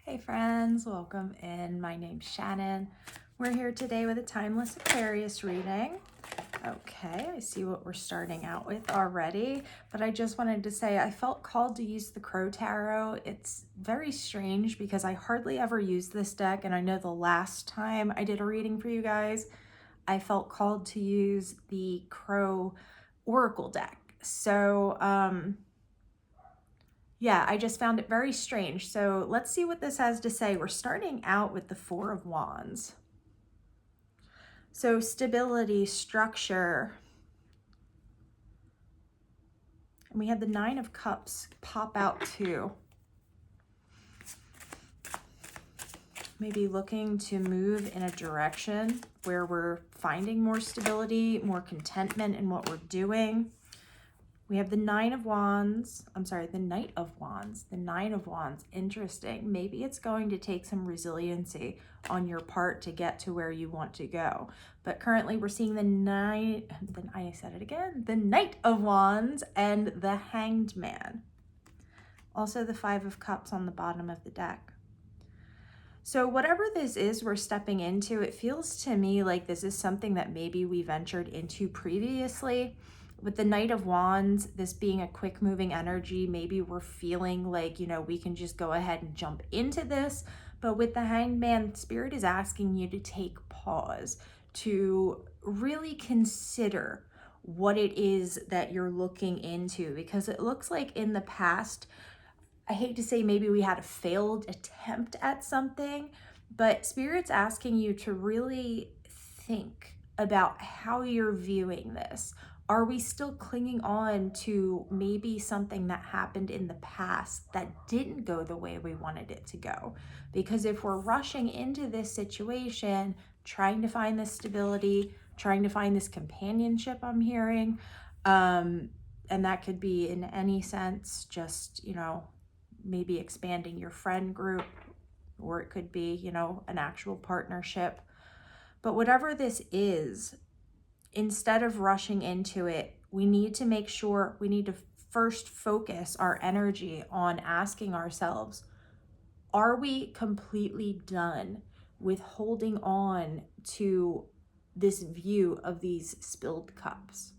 Hey friends, welcome in. My name's Shannon. We're here today with a timeless Aquarius reading. Okay, I see what we're starting out with already, but I just wanted to say I felt called to use the Crow Tarot. It's very strange because I hardly ever use this deck, and I know the last time I did a reading for you guys, I felt called to use the Crow Oracle deck. So, yeah, I just found it very strange. So let's see what this has to say. We're starting out with the Four of Wands. So stability, structure. And we had the Nine of Cups pop out too. Maybe looking to move in a direction where we're finding more stability, more contentment in what we're doing. We have the Nine of Wands. I'm sorry, the Knight of Wands. The Nine of Wands. Interesting. Maybe it's going to take some resiliency on your part to get to where you want to go. But currently we're seeing the Knight of Wands and the Hanged Man. Also the Five of Cups on the bottom of the deck. So whatever this is we're stepping into, it feels to me like this is something that maybe we ventured into previously. With the Knight of Wands, this being a quick moving energy, maybe we're feeling like, we can just go ahead and jump into this. But with the Hanged Man, Spirit is asking you to take pause, to really consider what it is that you're looking into, because it looks like in the past, I hate to say maybe we had a failed attempt at something, but Spirit's asking you to really think about how you're viewing this. Are we still clinging on to maybe something that happened in the past that didn't go the way we wanted it to go? Because if we're rushing into this situation, trying to find this stability, trying to find this companionship I'm hearing, and that could be in any sense, just, maybe expanding your friend group, or it could be, an actual partnership. But whatever this is, instead of rushing into it, we need to first focus our energy on asking ourselves, are we completely done with holding on to this view of these spilled cups?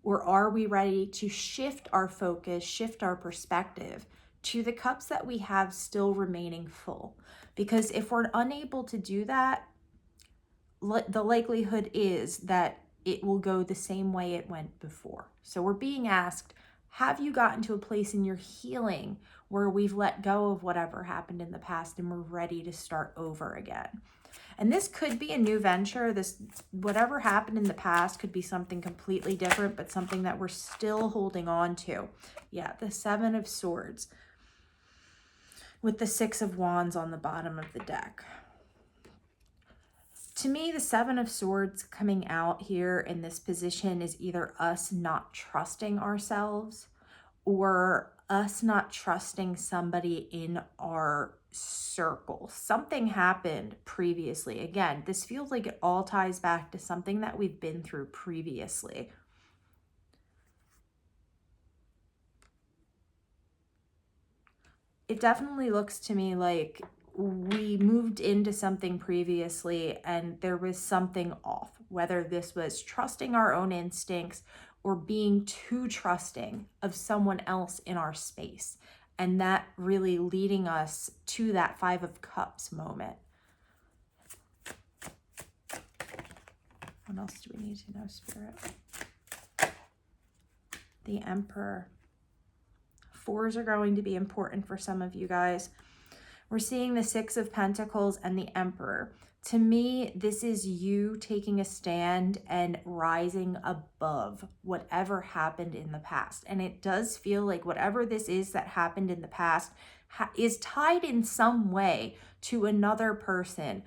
Or are we ready to shift our focus, shift our perspective to the cups that we have still remaining full? Because if we're unable to do that, the likelihood is that it will go the same way it went before. So we're being asked, have you gotten to a place in your healing where we've let go of whatever happened in the past and we're ready to start over again? And this could be a new venture. Whatever happened in the past could be something completely different, but something that we're still holding on to. Yeah, the Seven of Swords with the Six of Wands on the bottom of the deck. To me, the Seven of Swords coming out here in this position is either us not trusting ourselves or us not trusting somebody in our circle. Something happened previously. Again, this feels like it all ties back to something that we've been through previously. It definitely looks to me like we moved into something previously and there was something off, whether this was trusting our own instincts or being too trusting of someone else in our space. And that really leading us to that Five of Cups moment. What else do we need to know, Spirit? The Emperor. Fours are going to be important for some of you guys. We're seeing the Six of Pentacles and the Emperor. To me, this is you taking a stand and rising above whatever happened in the past. And it does feel like whatever this is that happened in the past is tied in some way to another person,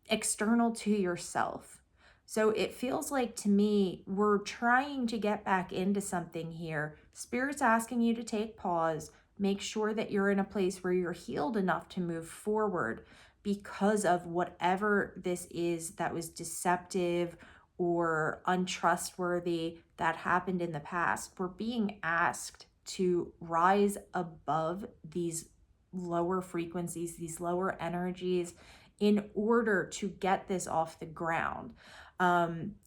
external to yourself. So it feels like to me, we're trying to get back into something here. Spirit's asking you to take pause. Make sure that you're in a place where you're healed enough to move forward because of whatever this is that was deceptive or untrustworthy that happened in the past. We're being asked to rise above these lower frequencies, these lower energies, in order to get this off the ground.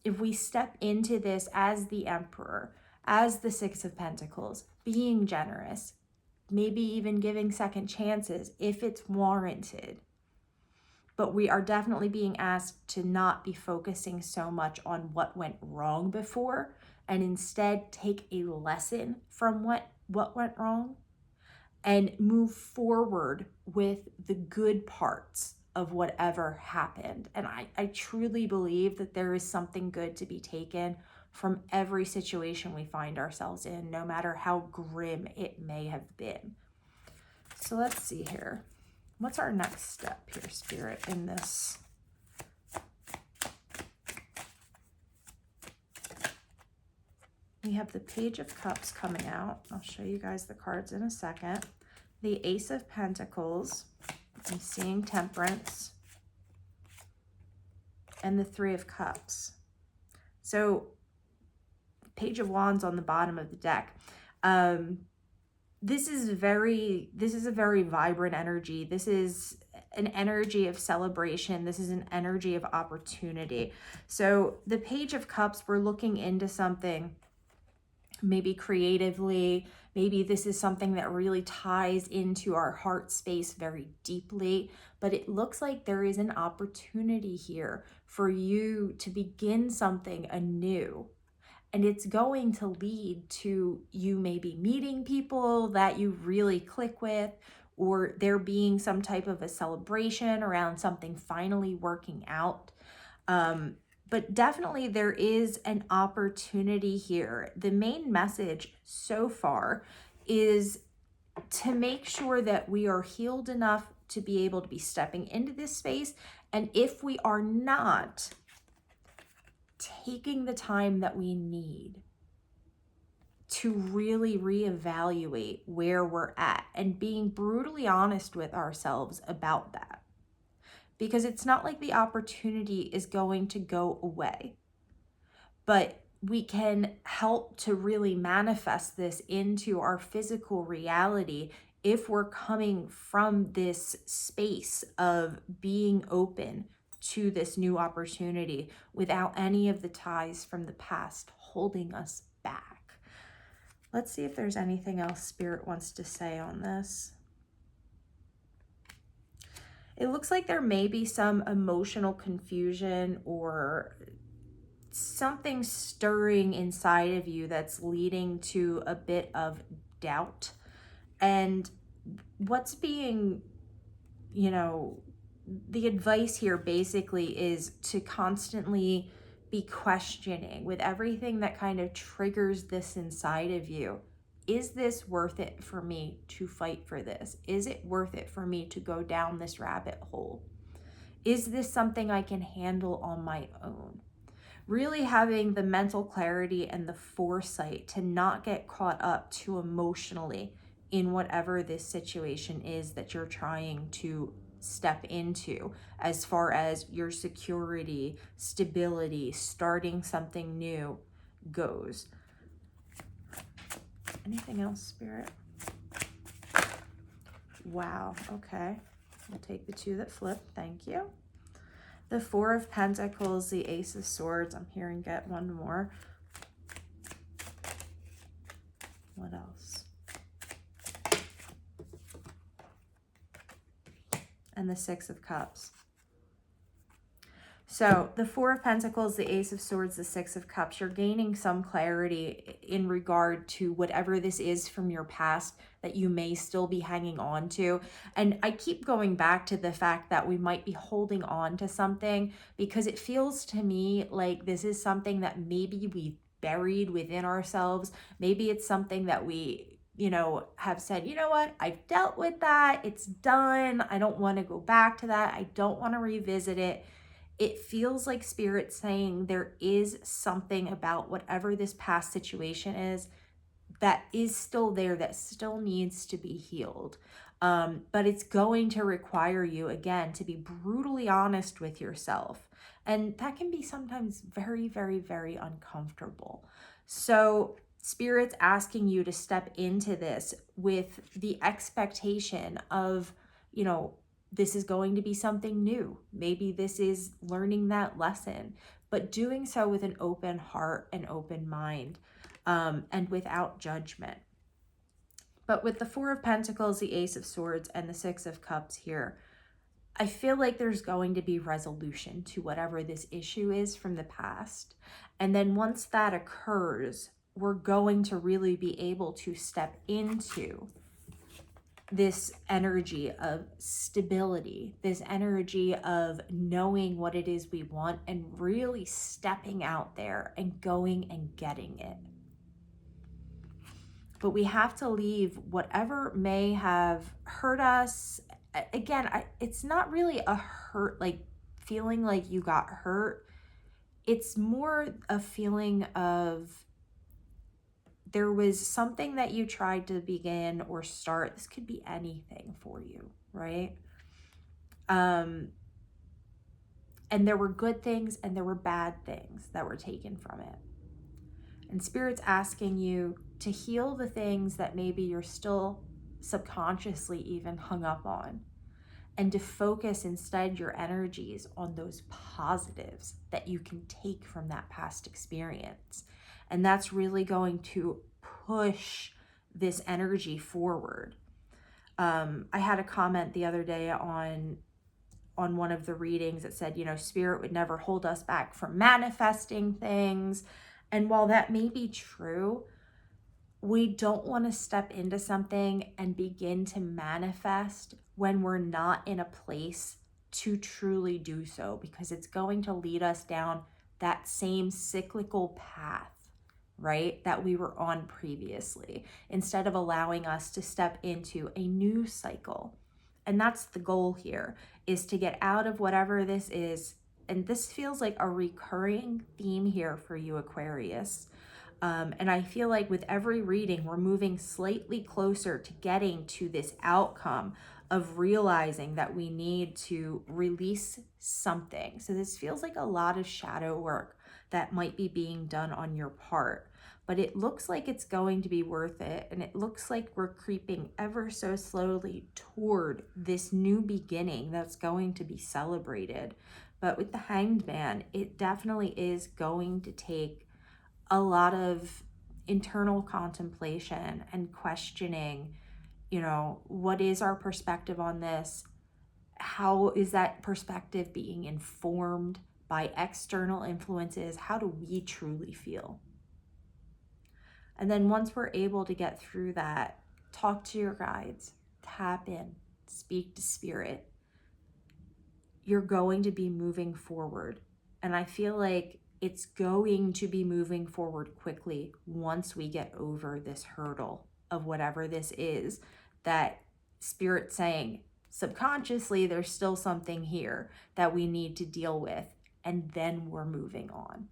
If we step into this as the Emperor, as the Six of Pentacles, being generous, maybe even giving second chances if it's warranted. But we are definitely being asked to not be focusing so much on what went wrong before, and instead take a lesson from what went wrong and move forward with the good parts of whatever happened. And I truly believe that there is something good to be taken from every situation we find ourselves in, no matter how grim it may have been. So let's see here. What's our next step here, Spirit, in this? We have the Page of Cups coming out. I'll show you guys the cards in a second. The Ace of Pentacles. I'm seeing Temperance. And the Three of Cups. So, Page of Wands on the bottom of the deck. This is a very vibrant energy. This is an energy of celebration. This is an energy of opportunity. So the Page of Cups, we're looking into something maybe creatively. Maybe this is something that really ties into our heart space very deeply, but it looks like there is an opportunity here for you to begin something anew. And it's going to lead to you maybe meeting people that you really click with, or there being some type of a celebration around something finally working out. But definitely there is an opportunity here. The main message so far is to make sure that we are healed enough to be able to be stepping into this space. And if we are not, taking the time that we need to really reevaluate where we're at and being brutally honest with ourselves about that. Because it's not like the opportunity is going to go away, but we can help to really manifest this into our physical reality if we're coming from this space of being open to this new opportunity without any of the ties from the past holding us back. Let's see if there's anything else Spirit wants to say on this. It looks like there may be some emotional confusion or something stirring inside of you that's leading to a bit of doubt. And what's being, the advice here basically is to constantly be questioning with everything that kind of triggers this inside of you. Is this worth it for me to fight for this? Is it worth it for me to go down this rabbit hole? Is this something I can handle on my own? Really having the mental clarity and the foresight to not get caught up too emotionally in whatever this situation is that you're trying to step into, as far as your security, stability, starting something new goes. Anything else, Spirit? Wow, okay. We'll take the two that flip, thank you. The Four of Pentacles, the Ace of Swords. I'm hearing get one more. What else? And the Six of Cups. So the Four of Pentacles, the Ace of Swords, the Six of Cups, you're gaining some clarity in regard to whatever this is from your past that you may still be hanging on to. And I keep going back to the fact that we might be holding on to something because it feels to me like this is something that maybe we've buried within ourselves. Maybe it's something that we have said, you know what, I've dealt with that. It's done. I don't want to go back to that. I don't want to revisit it. It feels like Spirit saying there is something about whatever this past situation is that is still there, that still needs to be healed. But it's going to require you, again, to be brutally honest with yourself. And that can be sometimes very, very, very uncomfortable. So Spirit's asking you to step into this with the expectation of, you know, this is going to be something new. Maybe this is learning that lesson, but doing so with an open heart and open mind, and without judgment. But with the Four of Pentacles, the Ace of Swords, and the Six of Cups here, I feel like there's going to be resolution to whatever this issue is from the past. And then once that occurs, we're going to really be able to step into this energy of stability, this energy of knowing what it is we want and really stepping out there and going and getting it. But we have to leave whatever may have hurt us. Again, it's not really a hurt, like feeling like you got hurt. It's more a feeling of there was something that you tried to begin or start. This could be anything for you, right? And there were good things and there were bad things that were taken from it. And Spirit's asking you to heal the things that maybe you're still subconsciously even hung up on, and to focus instead your energies on those positives that you can take from that past experience. And that's really going to push this energy forward. I had a comment the other day on one of the readings that said, you know, Spirit would never hold us back from manifesting things. And while that may be true, we don't want to step into something and begin to manifest when we're not in a place to truly do so, because it's going to lead us down that same cyclical path, right, that we were on previously, instead of allowing us to step into a new cycle. And that's the goal here, is to get out of whatever this is. And this feels like a recurring theme here for you, Aquarius. And I feel like with every reading, we're moving slightly closer to getting to this outcome of realizing that we need to release something. So this feels like a lot of shadow work that might be being done on your part, but it looks like it's going to be worth it. And it looks like we're creeping ever so slowly toward this new beginning that's going to be celebrated. But with the Hanged Man, it definitely is going to take a lot of internal contemplation and questioning, you know, what is our perspective on this? How is that perspective being informed by external influences? How do we truly feel? And then once we're able to get through that, talk to your guides, tap in, speak to Spirit. You're going to be moving forward. And I feel like it's going to be moving forward quickly once we get over this hurdle of whatever this is that Spirit's saying subconsciously there's still something here that we need to deal with, and then we're moving on.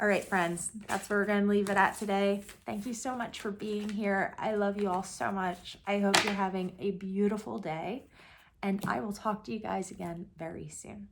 All right, friends, that's where we're going to leave it at today. Thank you so much for being here. I love you all so much. I hope you're having a beautiful day, and I will talk to you guys again very soon.